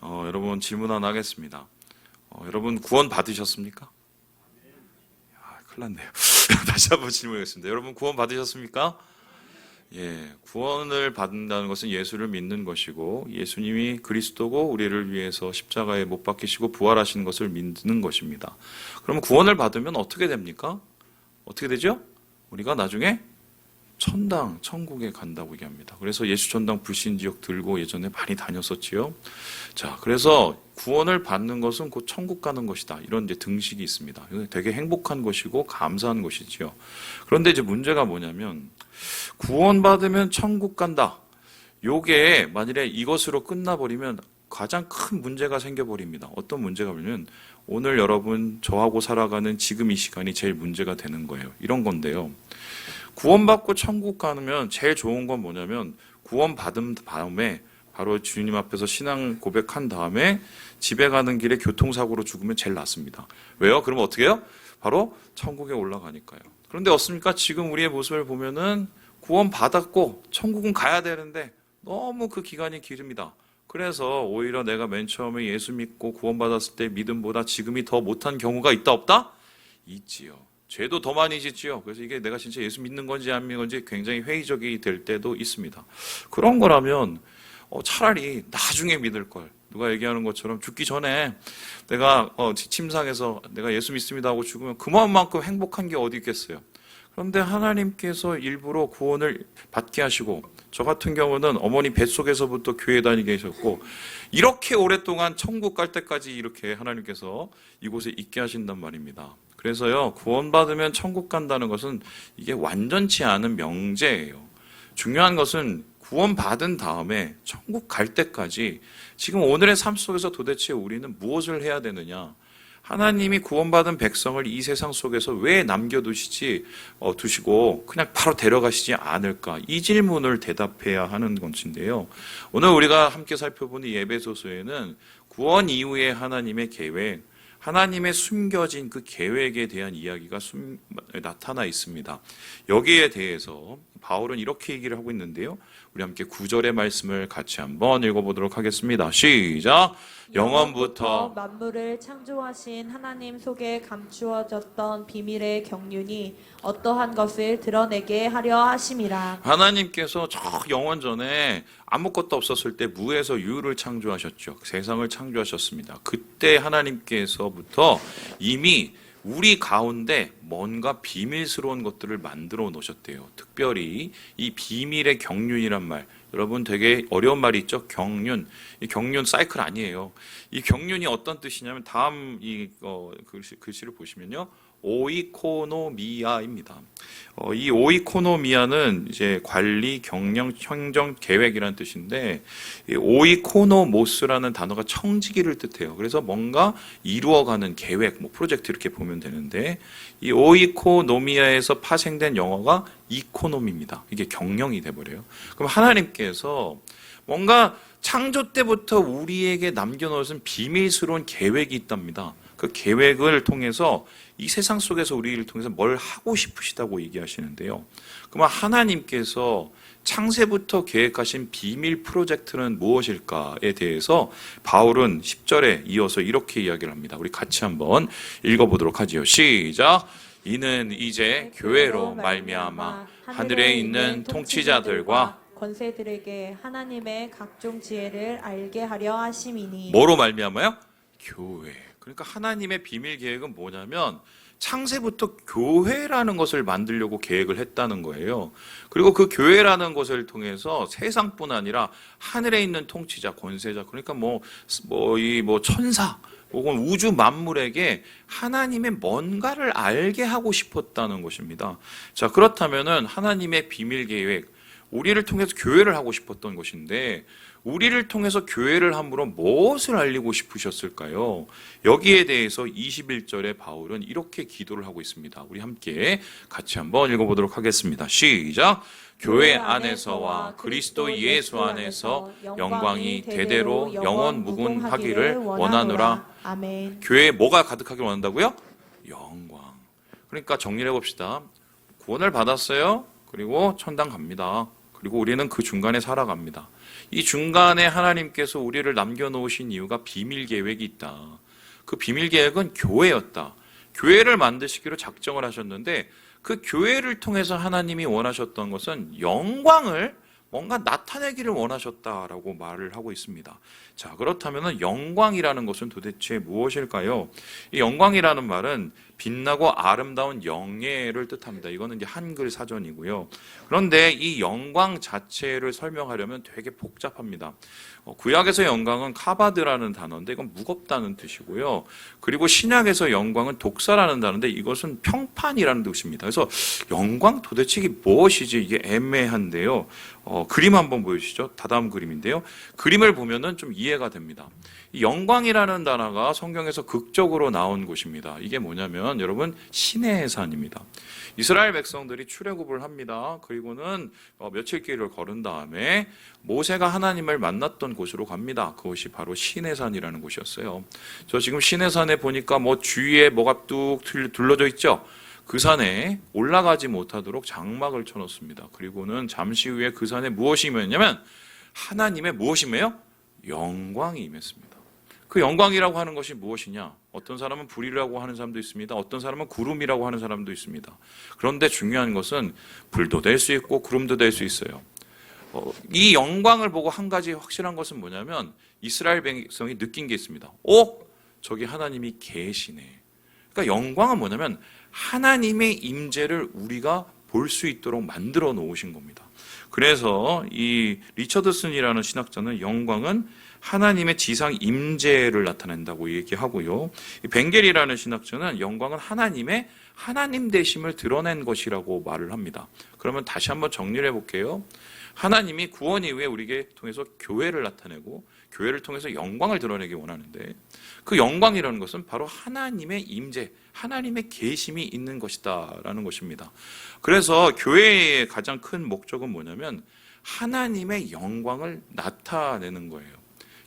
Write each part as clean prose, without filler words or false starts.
여러분 질문 하나 하겠습니다. 여러분 구원 받으셨습니까? 큰일 났네요. 다시 한번 질문하겠습니다. 여러분 구원 받으셨습니까? 예, 구원을 받는다는 것은 예수를 믿는 것이고 예수님이 그리스도고 우리를 위해서 십자가에 못 박히시고 부활하신 것을 믿는 것입니다. 그러면 구원을 받으면 어떻게 됩니까? 어떻게 되죠? 우리가 나중에 천당, 천국에 간다고 얘기합니다. 그래서 예수천당 불신지역 들고 예전에 많이 다녔었지요. 자, 그래서 구원을 받는 것은 곧 천국 가는 것이다. 이런 이제 등식이 있습니다. 되게 행복한 것이고 감사한 것이지요. 그런데 이제 문제가 뭐냐면 구원받으면 천국 간다. 요게 만일에 이것으로 끝나버리면 가장 큰 문제가 생겨버립니다. 어떤 문제가 뭐냐면 오늘 여러분 저하고 살아가는 지금 이 시간이 제일 문제가 되는 거예요. 이런 건데요. 구원받고 천국 가면 제일 좋은 건 뭐냐면 구원받은 다음에 바로 주님 앞에서 신앙 고백한 다음에 집에 가는 길에 교통사고로 죽으면 제일 낫습니다. 왜요? 그러면 어떻게 해요? 바로 천국에 올라가니까요. 그런데 어떻습니까? 지금 우리의 모습을 보면은 구원받았고 천국은 가야 되는데 너무 그 기간이 길입니다. 그래서 오히려 내가 맨 처음에 예수 믿고 구원받았을 때 믿음보다 지금이 더 못한 경우가 있다 없다? 있지요. 죄도 더 많이 짓지요. 그래서 이게 내가 진짜 예수 믿는 건지 안 믿는 건지 굉장히 회의적이 될 때도 있습니다. 그런 거라면 차라리 나중에 믿을 걸. 누가 얘기하는 것처럼 죽기 전에 내가 침상에서 내가 예수 믿습니다 하고 죽으면 그만큼 행복한 게 어디 있겠어요. 그런데 하나님께서 일부러 구원을 받게 하시고 저 같은 경우는 어머니 뱃속에서부터 교회 다니게 하셨고 이렇게 오랫동안 천국 갈 때까지 이렇게 하나님께서 이곳에 있게 하신단 말입니다. 그래서요, 구원받으면 천국 간다는 것은 이게 완전치 않은 명제예요. 중요한 것은 구원받은 다음에 천국 갈 때까지 지금 오늘의 삶 속에서 도대체 우리는 무엇을 해야 되느냐? 하나님이 구원받은 백성을 이 세상 속에서 왜 남겨두시지 두시고 그냥 바로 데려가시지 않을까? 이 질문을 대답해야 하는 것인데요. 오늘 우리가 함께 살펴보는 에베소서에는 구원 이후에 하나님의 계획, 하나님의 숨겨진 그 계획에 대한 이야기가 나타나 있습니다. 여기에 대해서 바울은 이렇게 얘기를 하고 있는데요. 우리 함께 9절의 말씀을 같이 한번 읽어보도록 하겠습니다. 시작! 영원부터 만물을 창조하신 하나님 속에 감추어졌던 비밀의 경륜이 어떠한 것을 드러내게 하려 하심이라. 하나님께서 저 영원 전에 아무것도 없었을 때 무에서 유를 창조하셨죠. 세상을 창조하셨습니다. 그때 하나님께서부터 이미 우리 가운데 뭔가 비밀스러운 것들을 만들어 놓으셨대요. 특별히 이 비밀의 경륜이란 말, 여러분 되게 어려운 말이 있죠. 경륜. 이 경륜 사이클 아니에요. 이 경륜이 어떤 뜻이냐면 다음 이 글씨를 보시면요. 오이코노미아입니다. 이 오이코노미아는 이제 관리, 경영, 행정, 계획이라는 뜻인데 이 오이코노모스라는 단어가 청지기를 뜻해요. 그래서 뭔가 이루어가는 계획, 프로젝트 이렇게 보면 되는데 이 오이코노미아에서 파생된 영어가 이코노미입니다. 이게 경영이 돼버려요. 그럼 하나님께서 뭔가 창조 때부터 우리에게 남겨놓은 비밀스러운 계획이 있답니다. 그 계획을 통해서 이 세상 속에서 우리를 통해서 뭘 하고 싶으시다고 얘기하시는데요. 그러면 하나님께서 창세부터 계획하신 비밀 프로젝트는 무엇일까에 대해서 바울은 10절에 이어서 이렇게 이야기를 합니다. 우리 같이 한번 읽어보도록 하지요. 시작! 이는 이제 교회로 말미암아 하늘에 있는 통치자들과 권세들에게 하나님의 각종 지혜를 알게 하려 하심이니. 뭐로 말미암아요? 교회. 그러니까 하나님의 비밀 계획은 뭐냐면 창세부터 교회라는 것을 만들려고 계획을 했다는 거예요. 그리고 그 교회라는 것을 통해서 세상뿐 아니라 하늘에 있는 통치자, 권세자, 그러니까 천사 혹은 우주 만물에게 하나님의 뭔가를 알게 하고 싶었다는 것입니다. 자, 그렇다면은 하나님의 비밀 계획, 우리를 통해서 교회를 하고 싶었던 것인데 우리를 통해서 교회를 함으로 무엇을 알리고 싶으셨을까요? 여기에 대해서 21절에 바울은 이렇게 기도를 하고 있습니다. 우리 함께 같이 한번 읽어보도록 하겠습니다. 시작! 교회 안에서와 그리스도 예수 안에서 영광이 대대로 영원 무궁하기를 원하노라. 아멘. 교회에 뭐가 가득하기를 원한다고요? 영광. 그러니까 정리를 해봅시다. 구원을 받았어요. 그리고 천당 갑니다. 그리고 우리는 그 중간에 살아갑니다. 이 중간에 하나님께서 우리를 남겨놓으신 이유가 비밀 계획이 있다. 그 비밀 계획은 교회였다. 교회를 만드시기로 작정을 하셨는데 그 교회를 통해서 하나님이 원하셨던 것은 영광을 뭔가 나타내기를 원하셨다라고 말을 하고 있습니다. 자, 그렇다면 영광이라는 것은 도대체 무엇일까요? 이 영광이라는 말은 빛나고 아름다운 영예를 뜻합니다. 이거는 이제 한글 사전이고요. 그런데 이 영광 자체를 설명하려면 되게 복잡합니다. 구약에서 영광은 카바드라는 단어인데 이건 무겁다는 뜻이고요. 그리고 신약에서 영광은 독사라는 단어인데 이것은 평판이라는 뜻입니다. 그래서 영광 도대체 이게 무엇이지 이게 애매한데요. 그림 한번 보여주시죠. 다다음 그림인데요. 그림을 보면은 좀 이해가 됩니다. 이 영광이라는 단어가 성경에서 극적으로 나온 곳입니다. 이게 뭐냐면 여러분 시내의 산입니다. 이스라엘 백성들이 출애굽을 합니다. 그리고는 며칠 길을 걸은 다음에 모세가 하나님을 만났던 곳으로 갑니다. 그것이 바로 시내산이라는 곳이었어요. 저 지금 시내산에 보니까 뭐 주위에 뭐가 뚝 둘러져 있죠. 그 산에 올라가지 못하도록 장막을 쳐놓습니다. 그리고는 잠시 후에 그 산에 무엇이 임했냐면 하나님의 무엇이며요? 영광이 임했습니다. 그 영광이라고 하는 것이 무엇이냐? 어떤 사람은 불이라고 하는 사람도 있습니다. 어떤 사람은 구름이라고 하는 사람도 있습니다. 그런데 중요한 것은 불도 될 수 있고 구름도 될 수 있어요. 이 영광을 보고 한 가지 확실한 것은 뭐냐면 이스라엘 백성이 느낀 게 있습니다. 저기 하나님이 계시네. 그러니까 영광은 뭐냐면 하나님의 임재를 우리가 볼 수 있도록 만들어 놓으신 겁니다. 그래서 이 리처드슨이라는 신학자는 영광은 하나님의 지상 임재를 나타낸다고 얘기하고요. 벵겔이라는 신학자는 영광은 하나님의 하나님 되심을 드러낸 것이라고 말을 합니다. 그러면 다시 한번 정리를 해볼게요. 하나님이 구원 이후에 우리에게 통해서 교회를 나타내고 교회를 통해서 영광을 드러내기 원하는데 그 영광이라는 것은 바로 하나님의 임재, 하나님의 계심이 있는 것이다라는 것입니다. 그래서 교회의 가장 큰 목적은 뭐냐면 하나님의 영광을 나타내는 거예요.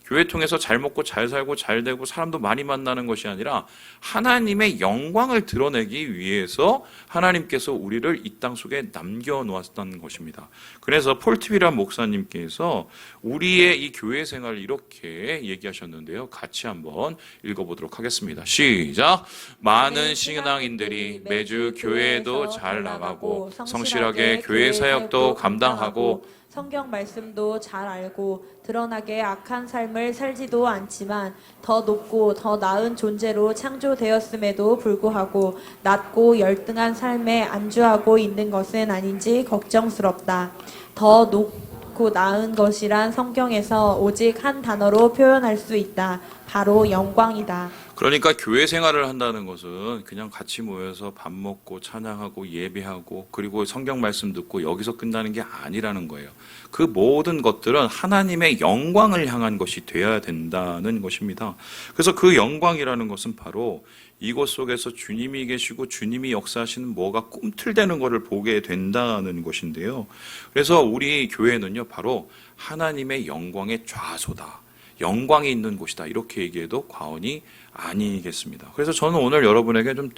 교회 통해서 잘 먹고 잘 살고 잘 되고 사람도 많이 만나는 것이 아니라 하나님의 영광을 드러내기 위해서 하나님께서 우리를 이 땅 속에 남겨놓았다는 것입니다. 그래서 폴티비란 목사님께서 우리의 이 교회 생활을 이렇게 얘기하셨는데요. 같이 한번 읽어보도록 하겠습니다. 시작! 많은 신앙인들이 매주 교회에도 잘 나가고 성실하게 교회 사역도 감당하고 성경 말씀도 잘 알고 드러나게 악한 삶을 살지도 않지만 더 높고 더 나은 존재로 창조되었음에도 불구하고 낮고 열등한 삶에 안주하고 있는 것은 아닌지 걱정스럽다. 더 높고 나은 것이란 성경에서 오직 한 단어로 표현할 수 있다. 바로 영광이다. 그러니까 교회 생활을 한다는 것은 그냥 같이 모여서 밥 먹고 찬양하고 예배하고 그리고 성경 말씀 듣고 여기서 끝나는 게 아니라는 거예요. 그 모든 것들은 하나님의 영광을 향한 것이 되어야 된다는 것입니다. 그래서 그 영광이라는 것은 바로 이곳 속에서 주님이 계시고 주님이 역사하시는 뭐가 꿈틀대는 것을 보게 된다는 것인데요. 그래서 우리 교회는요, 바로 하나님의 영광의 좌소다. 영광이 있는 곳이다. 이렇게 얘기해도 과언이 아니겠습니다. 그래서 저는 오늘 여러분에게 좀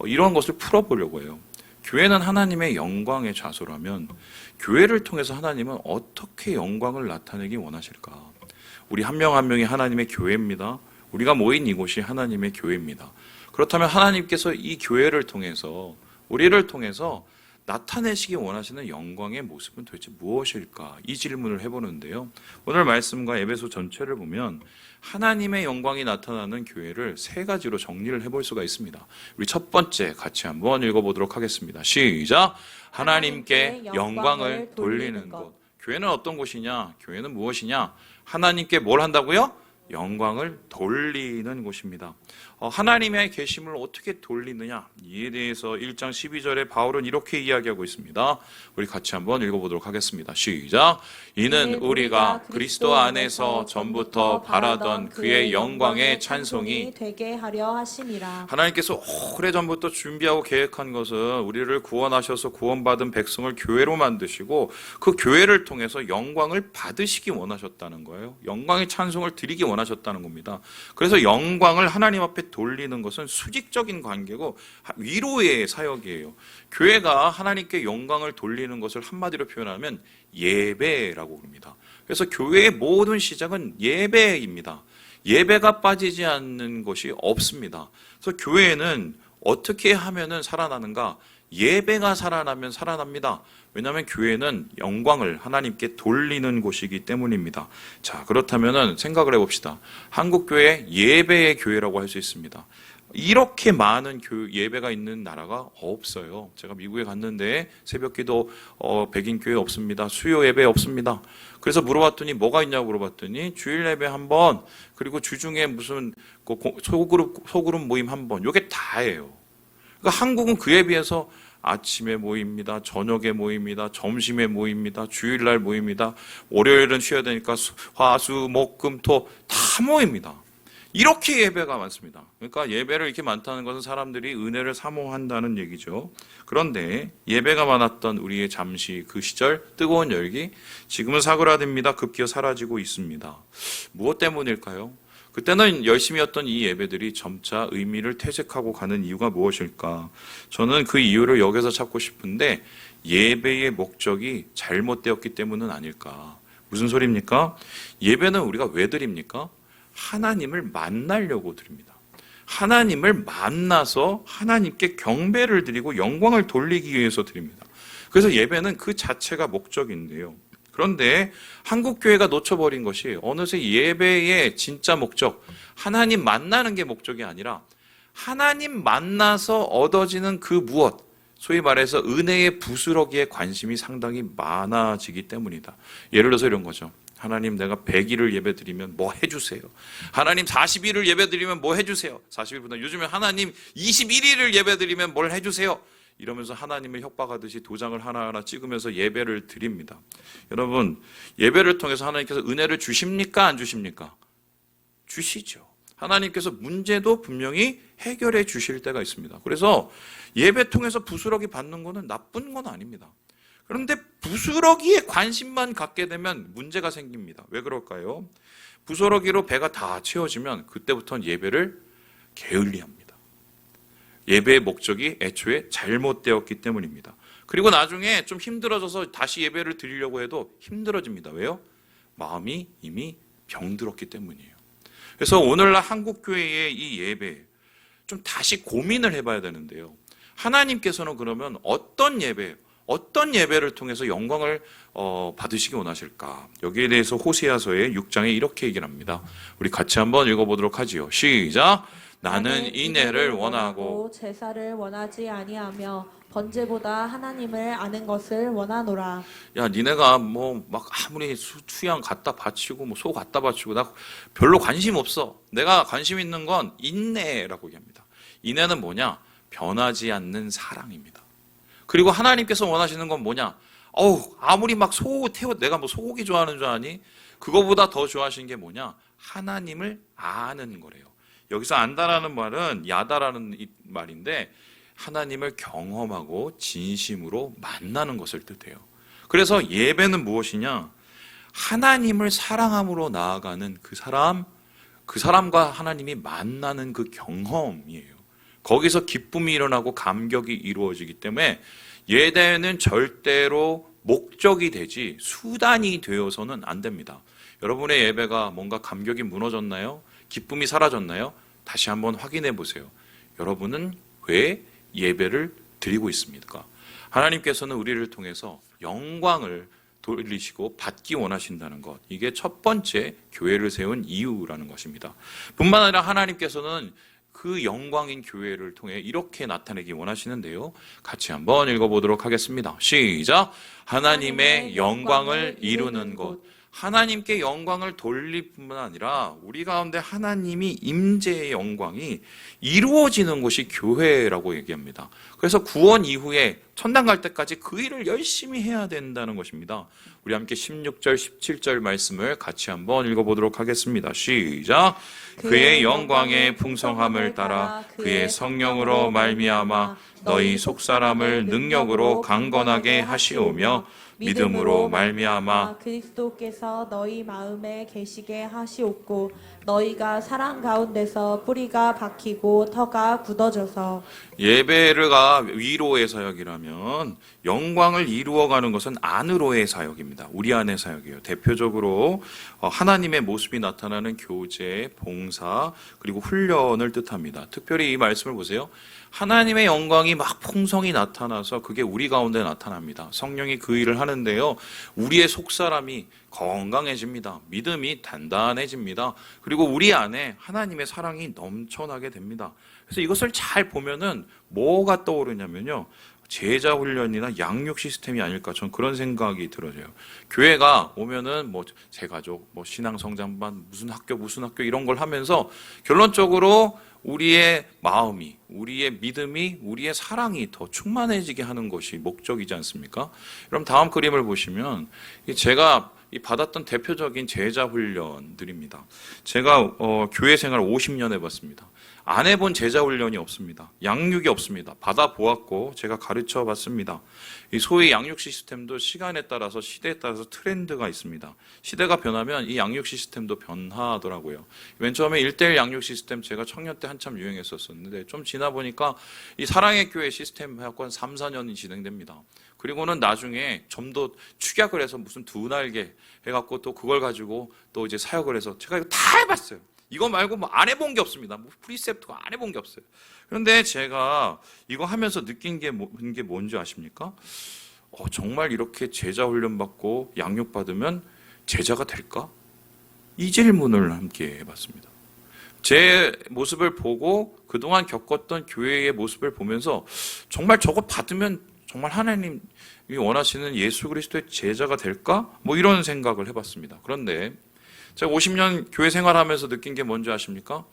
이런 것을 풀어보려고 해요. 교회는 하나님의 영광의 좌소라면 교회를 통해서 하나님은 어떻게 영광을 나타내기 원하실까? 우리 한 명 한 명이 하나님의 교회입니다. 우리가 모인 이곳이 하나님의 교회입니다. 그렇다면 하나님께서 이 교회를 통해서 우리를 통해서 나타내시기 원하시는 영광의 모습은 도대체 무엇일까? 이 질문을 해보는데요. 오늘 말씀과 에베소 전체를 보면 하나님의 영광이 나타나는 교회를 세 가지로 정리를 해볼 수가 있습니다. 우리 첫 번째 같이 한번 읽어보도록 하겠습니다. 시작! 하나님께 영광을 돌리는 곳. 교회는 어떤 곳이냐? 교회는 무엇이냐? 하나님께 뭘 한다고요? 영광을 돌리는 곳입니다. 하나님의 계심을 어떻게 돌리느냐? 이에 대해서 1장 12절에 바울은 이렇게 이야기하고 있습니다. 우리 같이 한번 읽어보도록 하겠습니다. 시작! 이는 우리가 그리스도 안에서 전부터 바라던 그의 영광의 찬송이 되게 하려 하심이라. 하나님께서 오래전부터 준비하고 계획한 것은 우리를 구원하셔서 구원받은 백성을 교회로 만드시고 그 교회를 통해서 영광을 받으시기 원하셨다는 거예요. 영광의 찬송을 드리기 원하셨다는 겁니다. 그래서 영광을 하나님 앞에 돌리는 것은 수직적인 관계고 위로의 사역이에요. 교회가 하나님께 영광을 돌리는 것을 한마디로 표현하면 예배라고 합니다. 그래서 교회의 모든 시작은 예배입니다. 예배가 빠지지 않는 것이 없습니다. 그래서 교회는 어떻게 하면은 살아나는가? 예배가 살아나면 살아납니다. 왜냐하면 교회는 영광을 하나님께 돌리는 곳이기 때문입니다. 자, 그렇다면은 생각을 해봅시다. 한국교회 예배의 교회라고 할 수 있습니다. 이렇게 많은 예배가 있는 나라가 없어요. 제가 미국에 갔는데 새벽기도 백인 교회 없습니다. 수요 예배 없습니다. 그래서 물어봤더니 뭐가 있냐고 물어봤더니 주일 예배 한 번, 그리고 주중에 무슨 소그룹 모임 한 번, 요게 다예요. 그러니까 한국은 그에 비해서 아침에 모입니다. 저녁에 모입니다. 점심에 모입니다. 주일날 모입니다. 월요일은 쉬어야 되니까 화, 수, 목, 금, 토 다 모입니다. 이렇게 예배가 많습니다. 그러니까 예배를 이렇게 많다는 것은 사람들이 은혜를 사모한다는 얘기죠. 그런데 예배가 많았던 우리의 잠시 그 시절 뜨거운 열기, 지금은 사그라듭니다. 급기어 사라지고 있습니다. 무엇 때문일까요? 그때는 열심히 했던 이 예배들이 점차 의미를 퇴색하고 가는 이유가 무엇일까? 저는 그 이유를 여기서 찾고 싶은데 예배의 목적이 잘못되었기 때문은 아닐까? 무슨 소리입니까? 예배는 우리가 왜 드립니까? 하나님을 만나려고 드립니다. 하나님을 만나서 하나님께 경배를 드리고 영광을 돌리기 위해서 드립니다. 그래서 예배는 그 자체가 목적인데요. 그런데 한국교회가 놓쳐버린 것이 어느새 예배의 진짜 목적, 하나님 만나는 게 목적이 아니라 하나님 만나서 얻어지는 그 무엇, 소위 말해서 은혜의 부스러기에 관심이 상당히 많아지기 때문이다. 예를 들어서 이런 거죠. 하나님, 내가 100일을 예배드리면 뭐 해주세요. 하나님 40일을 예배드리면 뭐 해주세요. 40일보다 요즘에 하나님 21일을 예배드리면 뭘 해주세요. 이러면서 하나님을 협박하듯이 도장을 하나하나 찍으면서 예배를 드립니다. 여러분, 예배를 통해서 하나님께서 은혜를 주십니까? 안 주십니까? 주시죠. 하나님께서 문제도 분명히 해결해 주실 때가 있습니다. 그래서 예배 통해서 부스러기 받는 거는 나쁜 건 아닙니다. 그런데 부스러기에 관심만 갖게 되면 문제가 생깁니다. 왜 그럴까요? 부스러기로 배가 다 채워지면 그때부터는 예배를 게을리합니다. 예배의 목적이 애초에 잘못되었기 때문입니다. 그리고 나중에 좀 힘들어져서 다시 예배를 드리려고 해도 힘들어집니다. 왜요? 마음이 이미 병들었기 때문이에요. 그래서 오늘날 한국교회의 이 예배 좀 다시 고민을 해봐야 되는데요. 하나님께서는 그러면 어떤 예배를 통해서 영광을 받으시기 원하실까? 여기에 대해서 호세아서의 6장에 이렇게 얘기를 합니다. 우리 같이 한번 읽어보도록 하지요. 시작! 나는 인애를 원하고 제사를 원하지 아니하며 번제보다 하나님을 아는 것을 원하노라. 야, 니네가 뭐 막 아무리 수양 갖다 바치고 뭐 소 갖다 바치고 나 별로 관심 없어. 내가 관심 있는 건 인애라고 얘기합니다. 인애는 뭐냐? 변하지 않는 사랑입니다. 그리고 하나님께서 원하시는 건 뭐냐? 아무리 막 내가 뭐 소고기 좋아하는 줄 아니? 그거보다 더 좋아하시는 게 뭐냐? 하나님을 아는 거래요. 여기서 안다라는 말은 야다라는 말인데 하나님을 경험하고 진심으로 만나는 것을 뜻해요. 그래서 예배는 무엇이냐? 하나님을 사랑함으로 나아가는 그 사람과 하나님이 만나는 그 경험이에요. 거기서 기쁨이 일어나고 감격이 이루어지기 때문에 예배는 절대로 목적이 되지 수단이 되어서는 안 됩니다. 여러분의 예배가 뭔가 감격이 무너졌나요? 기쁨이 사라졌나요? 다시 한번 확인해 보세요. 여러분은 왜 예배를 드리고 있습니까? 하나님께서는 우리를 통해서 영광을 돌리시고 받기 원하신다는 것. 이게 첫 번째 교회를 세운 이유라는 것입니다. 뿐만 아니라 하나님께서는 그 영광인 교회를 통해 이렇게 나타내기 원하시는데요. 같이 한번 읽어보도록 하겠습니다. 시작! 하나님의 영광을 이루는 곳. 하나님께 영광을 돌릴 뿐만 아니라 우리 가운데 하나님이 임재의 영광이 이루어지는 곳이 교회라고 얘기합니다. 그래서 구원 이후에 천당 갈 때까지 그 일을 열심히 해야 된다는 것입니다. 우리 함께 16절, 17절 말씀을 같이 한번 읽어보도록 하겠습니다. 시작! 그의 영광의 풍성함을 따라 그의 성령으로 말미암아 너희 속사람을 능력으로 강건하게 하시오며 믿음으로 말미암아 그리스도께서 너희 마음에 계시게 하시옵고 너희가 사랑 가운데서 뿌리가 박히고 터가 굳어져서 예배가 위로의 사역이라면 영광을 이루어가는 것은 안으로의 사역입니다. 우리 안의 사역이에요. 대표적으로 하나님의 모습이 나타나는 교제, 봉사, 그리고 훈련을 뜻합니다. 특별히 이 말씀을 보세요. 하나님의 영광이 막 풍성히 나타나서 그게 우리 가운데 나타납니다. 성령이 그 일을 하는데요. 우리의 속사람이 건강해집니다. 믿음이 단단해집니다. 그리고 우리 안에 하나님의 사랑이 넘쳐나게 됩니다. 그래서 이것을 잘 보면은 뭐가 떠오르냐면요. 제자 훈련이나 양육 시스템이 아닐까 저는 그런 생각이 들어져요. 교회가 오면은 뭐 제가족, 뭐 신앙 성장반, 무슨 학교 이런 걸 하면서 결론적으로 우리의 마음이, 우리의 믿음이, 우리의 사랑이 더 충만해지게 하는 것이 목적이지 않습니까? 그럼 다음 그림을 보시면 제가 받았던 대표적인 제자 훈련들입니다. 제가 교회 생활 50년 해봤습니다. 안 해본 제자 훈련이 없습니다. 양육이 없습니다. 받아보았고 제가 가르쳐 봤습니다. 이 소위 양육 시스템도 시간에 따라서 시대에 따라서 트렌드가 있습니다. 시대가 변하면 이 양육 시스템도 변화하더라고요. 맨 처음에 1:1 양육 시스템 제가 청년 때 한참 유행했었는데 좀 지나 보니까 이 사랑의 교회 시스템 해갖고 한 3, 4년이 진행됩니다. 그리고는 나중에 좀 더 축약을 해서 무슨 두 날개 해갖고 또 그걸 가지고 또 이제 사역을 해서 제가 이거 다 해봤어요. 이거 말고 뭐 안 해본 게 없습니다. 뭐 프리셉트가 안 해본 게 없어요. 그런데 제가 이거 하면서 느낀 게 뭔지 아십니까? 정말 이렇게 제자 훈련 받고 양육 받으면 제자가 될까? 이 질문을 함께 해봤습니다. 제 모습을 보고 그동안 겪었던 교회의 모습을 보면서 정말 저거 받으면 정말 하나님이 원하시는 예수 그리스도의 제자가 될까? 뭐 이런 생각을 해봤습니다. 그런데 제가 50년 교회 생활하면서 느낀 게 뭔지 아십니까?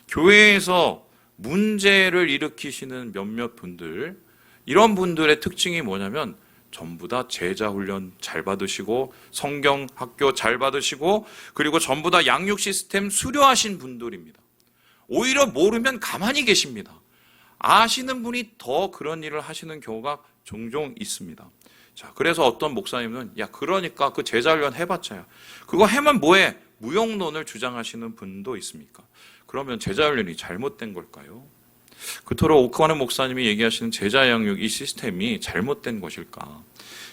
교회에서 문제를 일으키시는 몇몇 분들, 이런 분들의 특징이 뭐냐면 전부 다 제자 훈련 잘 받으시고 성경 학교 잘 받으시고 그리고 전부 다 양육 시스템 수료하신 분들입니다. 오히려 모르면 가만히 계십니다. 아시는 분이 더 그런 일을 하시는 경우가 종종 있습니다. 자, 그래서 어떤 목사님은 그러니까 그 제자 훈련 해봤자야. 그거 하면 뭐해? 무용론을 주장하시는 분도 있습니까? 그러면 제자 훈련이 잘못된 걸까요? 그토록 오크하는 목사님이 얘기하시는 제자 양육 이 시스템이 잘못된 것일까?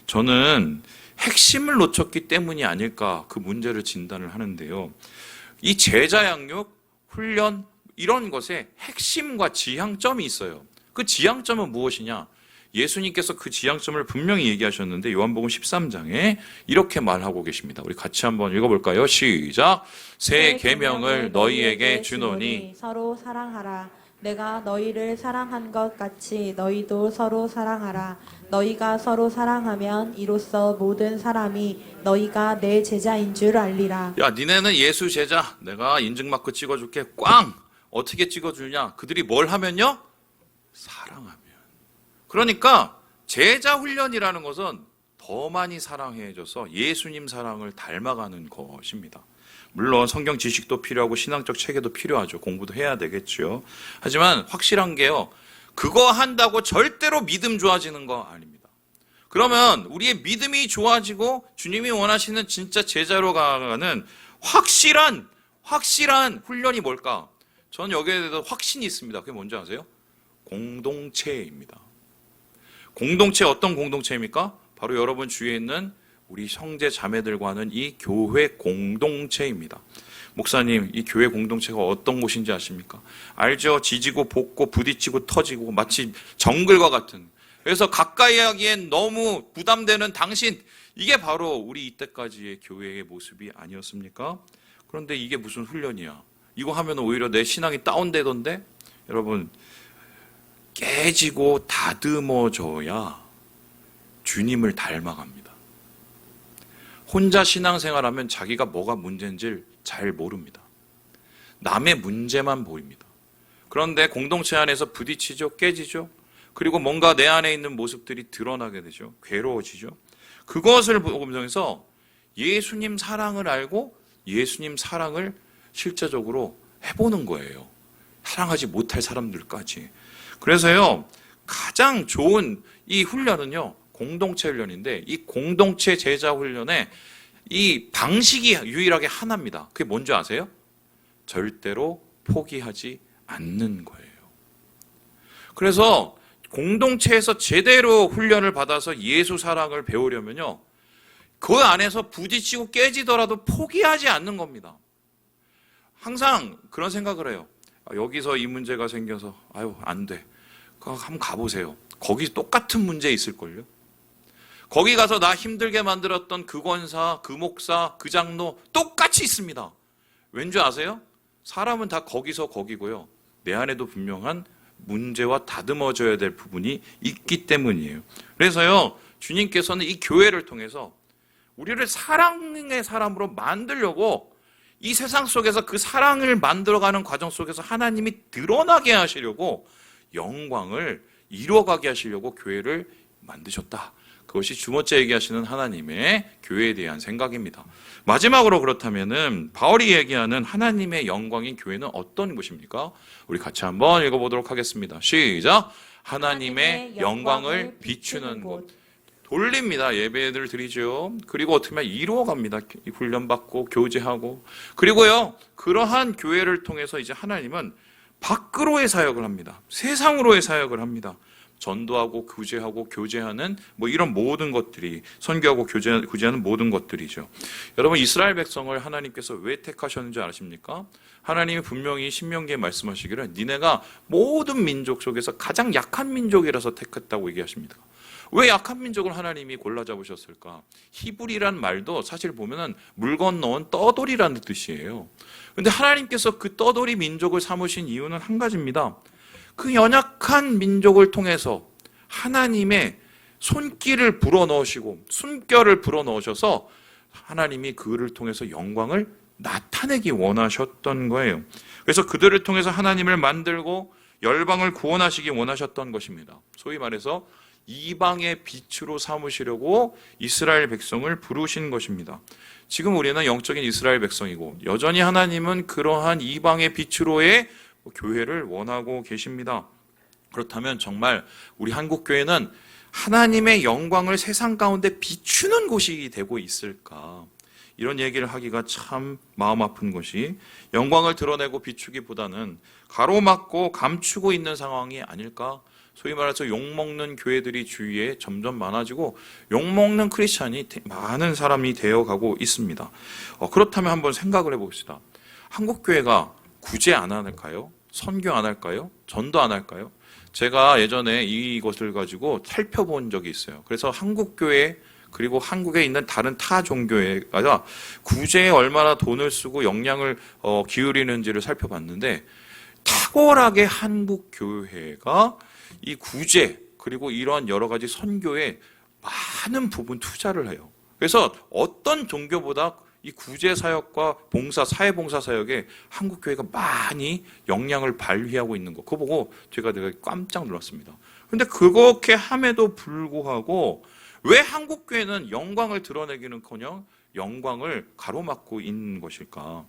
저는 핵심을 놓쳤기 때문이 아닐까 그 문제를 진단을 하는데요. 이 제자 양육, 훈련 이런 것에 핵심과 지향점이 있어요. 그 지향점은 무엇이냐? 예수님께서 그 지향점을 분명히 얘기하셨는데 요한복음 13장에 이렇게 말하고 계십니다. 우리 같이 한번 읽어볼까요? 시작! 새 계명을 너희에게 주노니 서로 사랑하라. 내가 너희를 사랑한 것 같이 너희도 서로 사랑하라. 너희가 서로 사랑하면 이로써 모든 사람이 너희가 내 제자인 줄 알리라. 야, 니네는 예수 제자. 내가 인증마크 찍어줄게. 꽝! 어떻게 찍어주냐? 그들이 뭘 하면요? 사랑하면. 그러니까 제자 훈련이라는 것은 더 많이 사랑해줘서 예수님 사랑을 닮아가는 것입니다. 물론 성경 지식도 필요하고 신앙적 체계도 필요하죠. 공부도 해야 되겠죠. 하지만 확실한 게요. 그거 한다고 절대로 믿음 좋아지는 거 아닙니다. 그러면 우리의 믿음이 좋아지고 주님이 원하시는 진짜 제자로 가는 확실한 훈련이 뭘까? 저는 여기에 대해서 확신이 있습니다. 그게 뭔지 아세요? 공동체입니다. 공동체 어떤 공동체입니까? 바로 여러분 주위에 있는 우리 형제 자매들과 하는 이 교회 공동체입니다. 목사님, 이 교회 공동체가 어떤 곳인지 아십니까? 알죠? 지지고 볶고 부딪히고 터지고 마치 정글과 같은. 그래서 가까이 하기엔 너무 부담되는 당신, 이게 바로 우리 이때까지의 교회의 모습이 아니었습니까? 그런데 이게 무슨 훈련이야? 이거 하면 오히려 내 신앙이 다운되던데? 여러분, 깨지고 다듬어져야 주님을 닮아갑니다. 혼자 신앙생활하면 자기가 뭐가 문제인지 잘 모릅니다. 남의 문제만 보입니다. 그런데 공동체 안에서 부딪히죠, 깨지죠. 그리고 뭔가 내 안에 있는 모습들이 드러나게 되죠. 괴로워지죠. 그것을 보면서 예수님 사랑을 알고 예수님 사랑을 실제적으로 해보는 거예요. 사랑하지 못할 사람들까지. 그래서요, 가장 좋은 이 훈련은요, 공동체 훈련인데 이 공동체 제자 훈련에 이 방식이 유일하게 하나입니다. 그게 뭔지 아세요? 절대로 포기하지 않는 거예요. 그래서 공동체에서 제대로 훈련을 받아서 예수 사랑을 배우려면요, 그 안에서 부딪히고 깨지더라도 포기하지 않는 겁니다. 항상 그런 생각을 해요. 여기서 이 문제가 생겨서 아유 안 돼. 한번 가보세요. 거기 똑같은 문제 있을걸요. 거기 가서 나 힘들게 만들었던 그 권사, 그 목사, 그 장로 똑같이 있습니다. 왠지 아세요? 사람은 다 거기서 거기고요. 내 안에도 분명한 문제와 다듬어져야 될 부분이 있기 때문이에요. 그래서요, 주님께서는 이 교회를 통해서 우리를 사랑의 사람으로 만들려고 이 세상 속에서 그 사랑을 만들어가는 과정 속에서 하나님이 드러나게 하시려고 영광을 이루어가게 하시려고 교회를 만드셨다. 그것이 주모째 얘기하시는 하나님의 교회에 대한 생각입니다. 마지막으로 그렇다면은 바울이 얘기하는 하나님의 영광인 교회는 어떤 곳입니까? 우리 같이 한번 읽어보도록 하겠습니다. 시작! 하나님의 영광을 비추는 곳. 돌립니다. 예배를 드리죠. 그리고 어떻게 보면 이루어갑니다. 훈련받고 교제하고. 그리고요, 그러한 교회를 통해서 이제 하나님은 밖으로의 사역을 합니다. 세상으로의 사역을 합니다. 전도하고 구제하고 교제하는 뭐 이런 모든 것들이, 선교하고 구제하는 모든 것들이죠. 여러분, 이스라엘 백성을 하나님께서 왜 택하셨는지 아십니까? 하나님이 분명히 신명기에 말씀하시기를 니네가 모든 민족 속에서 가장 약한 민족이라서 택했다고 얘기하십니다. 왜 약한 민족을 하나님이 골라 잡으셨을까? 히브리란 말도 사실 보면은 물 건너온 떠돌이라는 뜻이에요. 그런데 하나님께서 그 떠돌이 민족을 삼으신 이유는 한 가지입니다. 그 연약한 민족을 통해서 하나님의 손길을 불어넣으시고 숨결을 불어넣으셔서 하나님이 그를 통해서 영광을 나타내기 원하셨던 거예요. 그래서 그들을 통해서 하나님을 만들고 열방을 구원하시기 원하셨던 것입니다. 소위 말해서 이방의 빛으로 삼으시려고 이스라엘 백성을 부르신 것입니다. 지금 우리는 영적인 이스라엘 백성이고 여전히 하나님은 그러한 이방의 빛으로의 교회를 원하고 계십니다. 그렇다면 정말 우리 한국교회는 하나님의 영광을 세상 가운데 비추는 곳이 되고 있을까? 이런 얘기를 하기가 참 마음 아픈 것이, 영광을 드러내고 비추기보다는 가로막고 감추고 있는 상황이 아닐까? 소위 말해서 욕먹는 교회들이 주위에 점점 많아지고 욕먹는 크리스찬이 많은 사람이 되어가고 있습니다. 그렇다면 한번 생각을 해봅시다. 한국교회가 구제 안 할까요? 선교 안 할까요? 전도 안 할까요? 제가 예전에 이것을 가지고 살펴본 적이 있어요. 그래서 한국교회 그리고 한국에 있는 다른 타 종교회가 구제에 얼마나 돈을 쓰고 역량을 기울이는지를 살펴봤는데, 탁월하게 한국교회가 이 구제 그리고 이러한 여러 가지 선교에 많은 부분 투자를 해요. 그래서 어떤 종교보다 이 구제 사역과 봉사, 사회봉사 사역에 한국교회가 많이 역량을 발휘하고 있는 거, 그거 보고 제가 되게 깜짝 놀랐습니다. 그런데 그렇게 함에도 불구하고 왜 한국교회는 영광을 드러내기는커녕 영광을 가로막고 있는 것일까?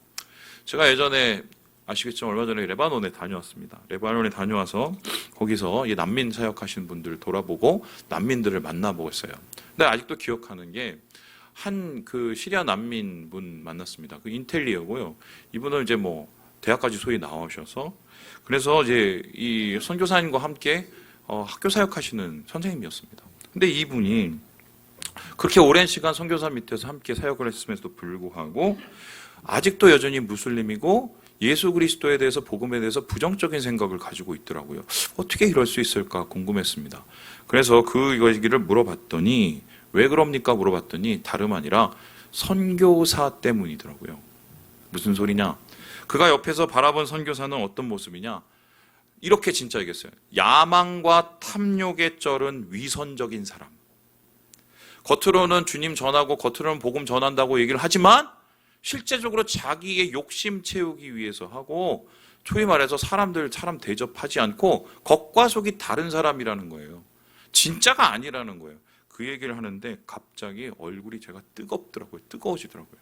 제가 예전에 아시겠지만 얼마 전에 레바논에 다녀왔습니다. 레바논에 다녀와서 거기서 이 난민 사역하시는 분들을 돌아보고 난민들을 만나보고 있어요. 근데 아직도 기억하는 게, 한 그 시리아 난민 분 만났습니다. 그 인텔리어고요. 이분은 이제 뭐 대학까지 소위 나오셔서, 그래서 이제 이 선교사님과 함께 학교 사역하시는 선생님이었습니다. 근데 이분이 그렇게 오랜 시간 선교사 밑에서 함께 사역을 했음에도 불구하고 아직도 여전히 무슬림이고 예수 그리스도에 대해서, 복음에 대해서 부정적인 생각을 가지고 있더라고요. 어떻게 이럴 수 있을까 궁금했습니다. 그래서 그 얘기를 물어봤더니, 왜 그럽니까 물어봤더니 다름 아니라 선교사 때문이더라고요. 무슨 소리냐? 그가 옆에서 바라본 선교사는 어떤 모습이냐? 이렇게 진짜 얘기했어요. 야망과 탐욕에 쩔은 위선적인 사람. 겉으로는 주님 전하고 겉으로는 복음 전한다고 얘기를 하지만 실제적으로 자기의 욕심 채우기 위해서 하고, 소위 말해서 사람 대접하지 않고 겉과 속이 다른 사람이라는 거예요. 진짜가 아니라는 거예요. 그 얘기를 하는데 갑자기 얼굴이 제가 뜨거워지더라고요.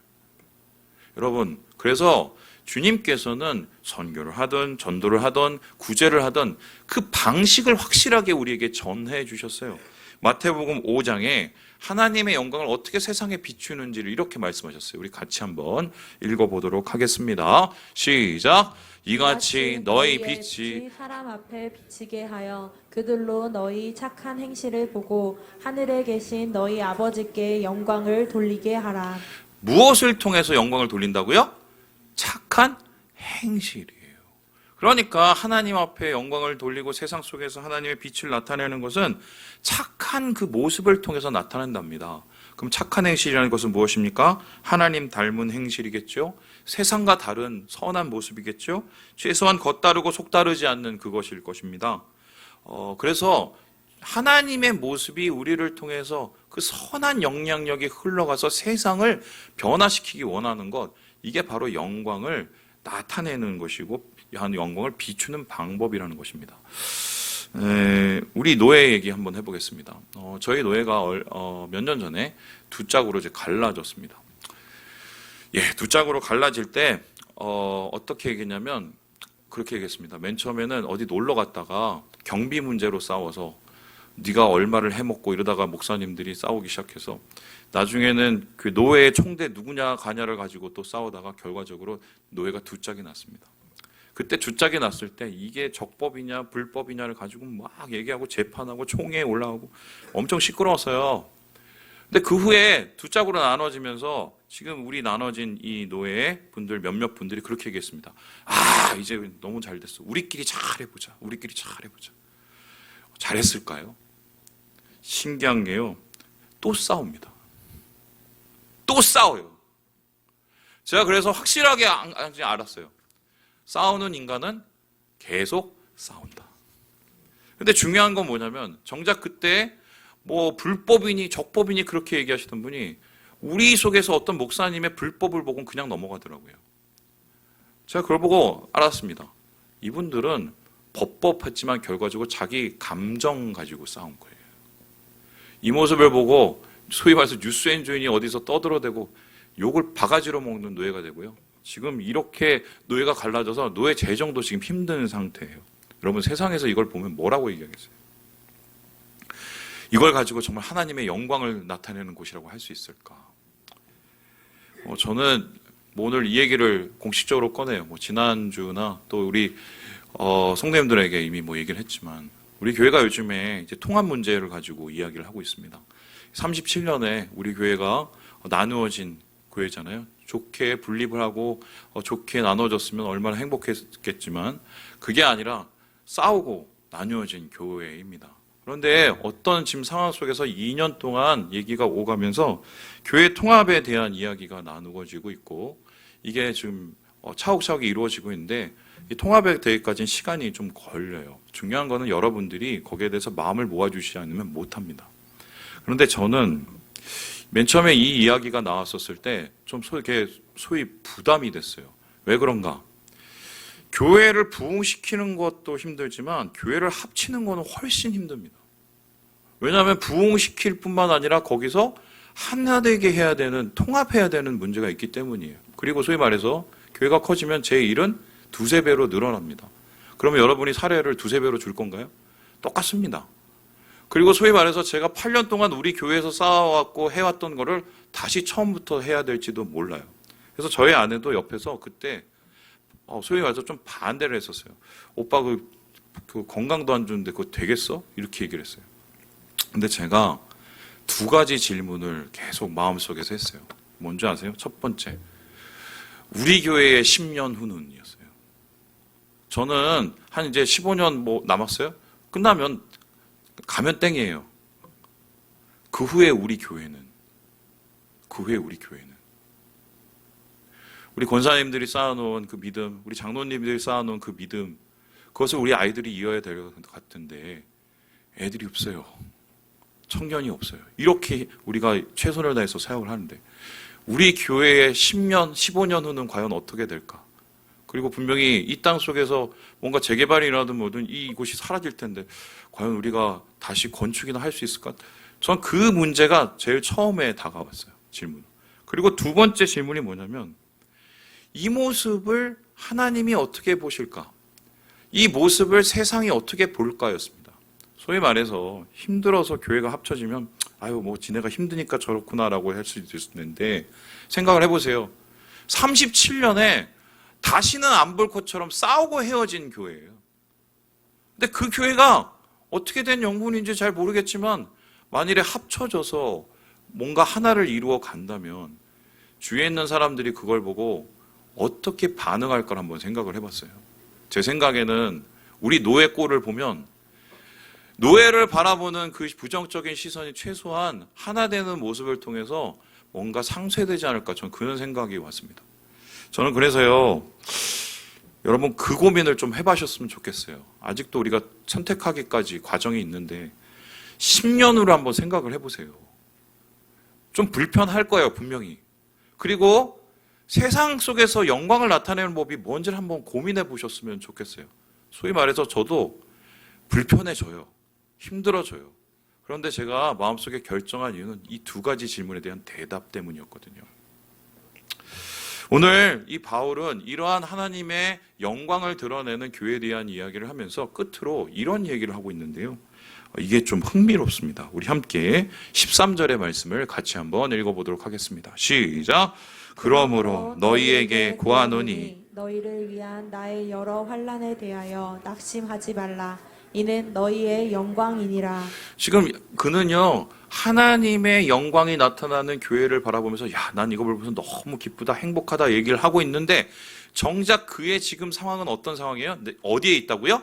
여러분, 그래서 주님께서는 선교를 하든 전도를 하든 구제를 하든 그 방식을 확실하게 우리에게 전해 주셨어요. 마태복음 5장에 하나님의 영광을 어떻게 세상에 비추는지를 이렇게 말씀하셨어요. 우리 같이 한번 읽어보도록 하겠습니다. 시작. 이같이 너희 빛이 사람 앞에 비치게 하여 그들로 너희 착한 행실을 보고 하늘에 계신 너희 아버지께 영광을 돌리게 하라. 무엇을 통해서 영광을 돌린다고요? 착한 행실이에요. 그러니까 하나님 앞에 영광을 돌리고 세상 속에서 하나님의 빛을 나타내는 것은 착한 그 모습을 통해서 나타난답니다. 그럼 착한 행실이라는 것은 무엇입니까? 하나님 닮은 행실이겠죠. 세상과 다른 선한 모습이겠죠. 최소한 겉다르고 속다르지 않는 그것일 것입니다. 그래서 하나님의 모습이 우리를 통해서 그 선한 영향력이 흘러가서 세상을 변화시키기 원하는 것, 이게 바로 영광을 나타내는 것이고 영광을 비추는 방법이라는 것입니다. 우리 노예 얘기 한번 해보겠습니다. 저희 노예가 몇 년 전에 두 짝으로 이제 갈라졌습니다. 두 짝으로 갈라질 때 어떻게 얘기했냐면 그렇게 얘기했습니다. 맨 처음에는 어디 놀러 갔다가 경비 문제로 싸워서 네가 얼마를 해먹고 이러다가 목사님들이 싸우기 시작해서 나중에는 그 노예의 총대 누구냐 가냐를 가지고 또 싸우다가 결과적으로 노예가 두 짝이 났습니다. 그때 두 짝이 났을 때 이게 적법이냐 불법이냐를 가지고 막 얘기하고 재판하고 총회에 올라가고 엄청 시끄러웠어요. 근데 그 후에 두 짝으로 나눠지면서 지금 우리 나눠진 이 노예 분들 몇몇 분들이 그렇게 얘기했습니다. 이제 너무 잘 됐어. 우리끼리 잘해보자. 우리끼리 잘해보자. 잘했을까요? 신기한 게요. 또 싸웁니다. 또 싸워요. 제가 그래서 확실하게 알았어요. 싸우는 인간은 계속 싸운다. 근데 중요한 건 뭐냐면 정작 그때 뭐 불법이니 적법이니 그렇게 얘기하시던 분이 우리 속에서 어떤 목사님의 불법을 보고 그냥 넘어가더라고요. 제가 그걸 보고 알았습니다. 이분들은 법법했지만 결과적으로 자기 감정 가지고 싸운 거예요. 이 모습을 보고 소위 말해서 뉴스엔조인이 어디서 떠들어대고 욕을 바가지로 먹는 노예가 되고요. 지금 이렇게 노예가 갈라져서 노예 재정도 지금 힘든 상태예요. 여러분 세상에서 이걸 보면 뭐라고 얘기하겠어요? 이걸 가지고 정말 하나님의 영광을 나타내는 곳이라고 할 수 있을까? 저는 오늘 이 얘기를 공식적으로 꺼내요. 지난주나 또 우리 성도님들에게 이미 얘기를 했지만 우리 교회가 요즘에 이제 통합 문제를 가지고 이야기를 하고 있습니다. 37년에 우리 교회가 나누어진 교회잖아요. 좋게 분립을 하고 좋게 나눠졌으면 얼마나 행복했겠지만 그게 아니라 싸우고 나누어진 교회입니다. 그런데 어떤 지금 상황 속에서 2년 동안 얘기가 오가면서 교회 통합에 대한 이야기가 나누어지고 있고 이게 지금 차곡차곡 이루어지고 있는데 이 통합에 대해까지는 시간이 좀 걸려요. 중요한 거는 여러분들이 거기에 대해서 마음을 모아주시지 않으면 못합니다. 그런데 저는 맨 처음에 이 이야기가 나왔었을 때 좀 소위 부담이 됐어요. 왜 그런가? 교회를 부흥시키는 것도 힘들지만 교회를 합치는 것은 훨씬 힘듭니다. 왜냐하면 부흥시킬 뿐만 아니라 거기서 하나되게 해야 되는, 통합해야 되는 문제가 있기 때문이에요. 그리고 소위 말해서 교회가 커지면 제 일은 두세 배로 늘어납니다. 그러면 여러분이 사례를 두세 배로 줄 건가요? 똑같습니다. 그리고 소위 말해서 제가 8년 동안 우리 교회에서 쌓아왔고 해왔던 거를 다시 처음부터 해야 될지도 몰라요. 그래서 저희 아내도 옆에서 그때 소위 말해서 좀 반대를 했었어요. 오빠 그 건강도 안 좋은데 그거 되겠어? 이렇게 얘기를 했어요. 근데 제가 두 가지 질문을 계속 마음속에서 했어요. 뭔지 아세요? 첫 번째, 우리 교회의 10년 후는 이었어요. 저는 한 이제 15년 남았어요? 끝나면 가면 땡이에요. 그 후에 우리 교회는 우리 권사님들이 쌓아놓은 그 믿음, 우리 장로님들이 쌓아놓은 그 믿음, 그것을 우리 아이들이 이어야 될 것 같은데 애들이 없어요. 청년이 없어요. 이렇게 우리가 최선을 다해서 사역을 하는데 우리 교회의 10년, 15년 후는 과연 어떻게 될까? 그리고 분명히 이 땅 속에서 뭔가 재개발이 일어나든 뭐든 이곳이 사라질 텐데 과연 우리가 다시 건축이나 할 수 있을까? 전 그 문제가 제일 처음에 다가왔어요. 질문. 그리고 두 번째 질문이 뭐냐면 이 모습을 하나님이 어떻게 보실까? 이 모습을 세상이 어떻게 볼까였습니다. 소위 말해서 힘들어서 교회가 합쳐지면 아유 뭐 지네가 힘드니까 저렇구나라고 할 수도 있는데 생각을 해보세요. 37년에 다시는 안 볼 것처럼 싸우고 헤어진 교회예요. 근데 그 교회가 어떻게 된 영분인지 잘 모르겠지만 만일에 합쳐져서 뭔가 하나를 이루어 간다면 주위에 있는 사람들이 그걸 보고 어떻게 반응할 걸 한번 생각을 해봤어요. 제 생각에는 우리 노예 꼴을 보면 노예를 바라보는 그 부정적인 시선이 최소한 하나 되는 모습을 통해서 뭔가 상쇄되지 않을까 저는 그런 생각이 왔습니다. 저는 그래서요 여러분 그 고민을 좀 해보셨으면 좋겠어요. 아직도 우리가 선택하기까지 과정이 있는데 10년 후로 한번 생각을 해보세요. 좀 불편할 거예요 분명히. 그리고 세상 속에서 영광을 나타내는 법이 뭔지를 한번 고민해 보셨으면 좋겠어요. 소위 말해서 저도 불편해져요. 힘들어져요. 그런데 제가 마음속에 결정한 이유는 이 두 가지 질문에 대한 대답 때문이었거든요. 오늘 이 바울은 이러한 하나님의 영광을 드러내는 교회에 대한 이야기를 하면서 끝으로 이런 얘기를 하고 있는데요. 이게 좀 흥미롭습니다. 우리 함께 13절의 말씀을 같이 한번 읽어보도록 하겠습니다. 시작! 그러므로 너희에게 구하노니 너희를 위한 나의 여러 환난에 대하여 낙심하지 말라. 이는 너희의 영광이니라. 지금 그는요 하나님의 영광이 나타나는 교회를 바라보면서 야, 난 이거 보면서 너무 기쁘다 행복하다 얘기를 하고 있는데 정작 그의 지금 상황은 어떤 상황이에요? 어디에 있다고요?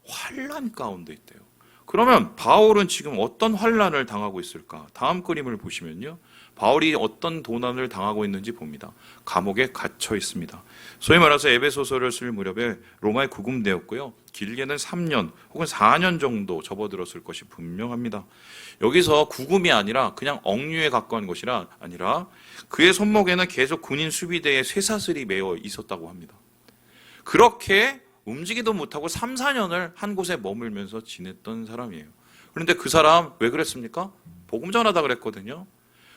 환난 가운데 있대요. 그러면 바울은 지금 어떤 환난을 당하고 있을까? 다음 그림을 보시면요 바울이 어떤 도난을 당하고 있는지 봅니다. 감옥에 갇혀 있습니다. 소위 말해서 에베소서를 쓸 무렵에 로마에 구금되었고요. 길게는 3년 혹은 4년 정도 접어들었을 것이 분명합니다. 여기서 구금이 아니라 그냥 억류에 가까운 것이라 아니라 그의 손목에는 계속 군인 수비대에 쇠사슬이 매어 있었다고 합니다. 그렇게 움직이도 못하고 3, 4년을 한 곳에 머물면서 지냈던 사람이에요. 그런데 그 사람 왜 그랬습니까? 복음 전하다 그랬거든요.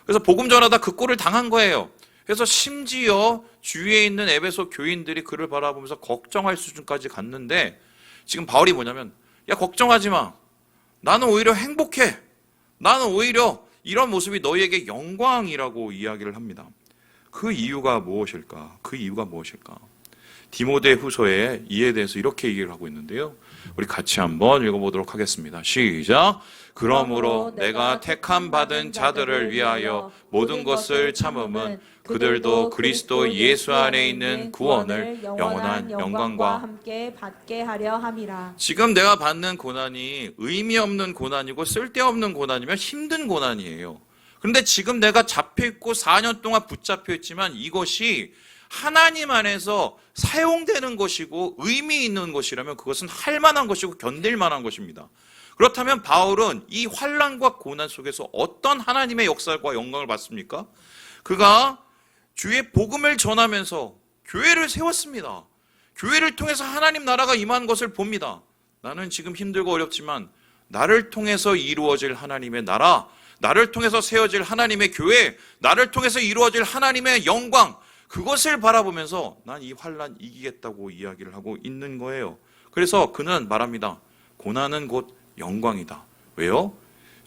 그래서 복음 전하다 그 꼴을 당한 거예요. 그래서 심지어 주위에 있는 에베소 교인들이 그를 바라보면서 걱정할 수준까지 갔는데 지금 바울이 뭐냐면 야 걱정하지 마. 나는 오히려 행복해. 나는 오히려 이런 모습이 너희에게 영광이라고 이야기를 합니다. 그 이유가 무엇일까? 그 이유가 무엇일까? 디모데 후서에 이에 대해서 이렇게 얘기를 하고 있는데요. 우리 같이 한번 읽어보도록 하겠습니다. 시작! 그러므로 내가 택함 받은 자들을 위하여 모든 것을 참음은 그들도 그리스도 예수 안에 있는 구원을 영원한 영광과 함께 받게 하려 함이라. 지금 내가 받는 고난이 의미 없는 고난이고 쓸데없는 고난이면 힘든 고난이에요. 그런데 지금 내가 잡혀있고 4년 동안 붙잡혀 있지만 이것이 하나님 안에서 사용되는 것이고 의미 있는 것이라면 그것은 할 만한 것이고 견딜 만한 것입니다. 그렇다면 바울은 이 환난과 고난 속에서 어떤 하나님의 역사과 영광을 받습니까? 그가 주의 복음을 전하면서 교회를 세웠습니다. 교회를 통해서 하나님 나라가 임한 것을 봅니다. 나는 지금 힘들고 어렵지만 나를 통해서 이루어질 하나님의 나라, 나를 통해서 세워질 하나님의 교회, 나를 통해서 이루어질 하나님의 영광, 그것을 바라보면서 난 이 환난 이기겠다고 이야기를 하고 있는 거예요. 그래서 그는 말합니다. 고난은 곧 영광이다. 왜요?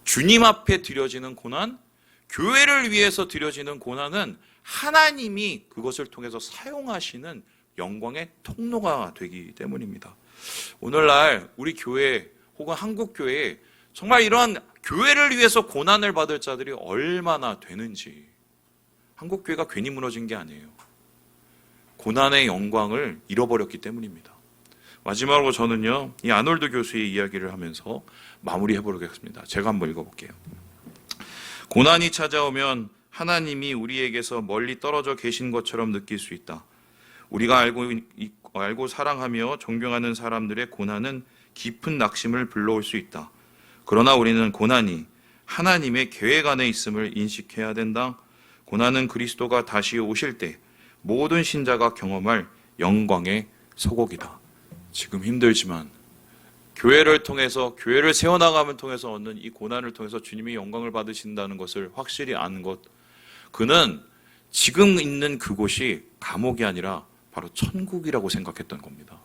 주님 앞에 드려지는 고난, 교회를 위해서 드려지는 고난은 하나님이 그것을 통해서 사용하시는 영광의 통로가 되기 때문입니다. 오늘날 우리 교회 혹은 한국 교회에 정말 이러한 교회를 위해서 고난을 받을 자들이 얼마나 되는지, 한국 교회가 괜히 무너진 게 아니에요. 고난의 영광을 잃어버렸기 때문입니다. 마지막으로 저는요, 이 아놀드 교수의 이야기를 하면서 마무리해 보겠습니다. 제가 한번 읽어볼게요. 고난이 찾아오면 하나님이 우리에게서 멀리 떨어져 계신 것처럼 느낄 수 있다. 우리가 알고 사랑하며 존경하는 사람들의 고난은 깊은 낙심을 불러올 수 있다. 그러나 우리는 고난이 하나님의 계획 안에 있음을 인식해야 된다. 고난은 그리스도가 다시 오실 때 모든 신자가 경험할 영광의 서곡이다. 지금 힘들지만 교회를 통해서, 교회를 세워나감을 통해서 얻는 이 고난을 통해서 주님이 영광을 받으신다는 것을 확실히 아는 것, 그는 지금 있는 그곳이 감옥이 아니라 바로 천국이라고 생각했던 겁니다.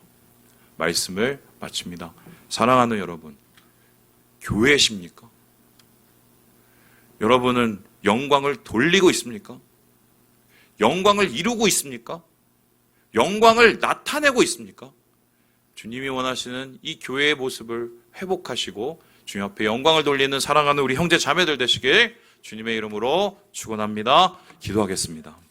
말씀을 마칩니다. 사랑하는 여러분, 교회십니까? 여러분은 영광을 돌리고 있습니까? 영광을 이루고 있습니까? 영광을 나타내고 있습니까? 주님이 원하시는 이 교회의 모습을 회복하시고 주님 앞에 영광을 돌리는 사랑하는 우리 형제 자매들 되시길 주님의 이름으로 축원합니다. 기도하겠습니다.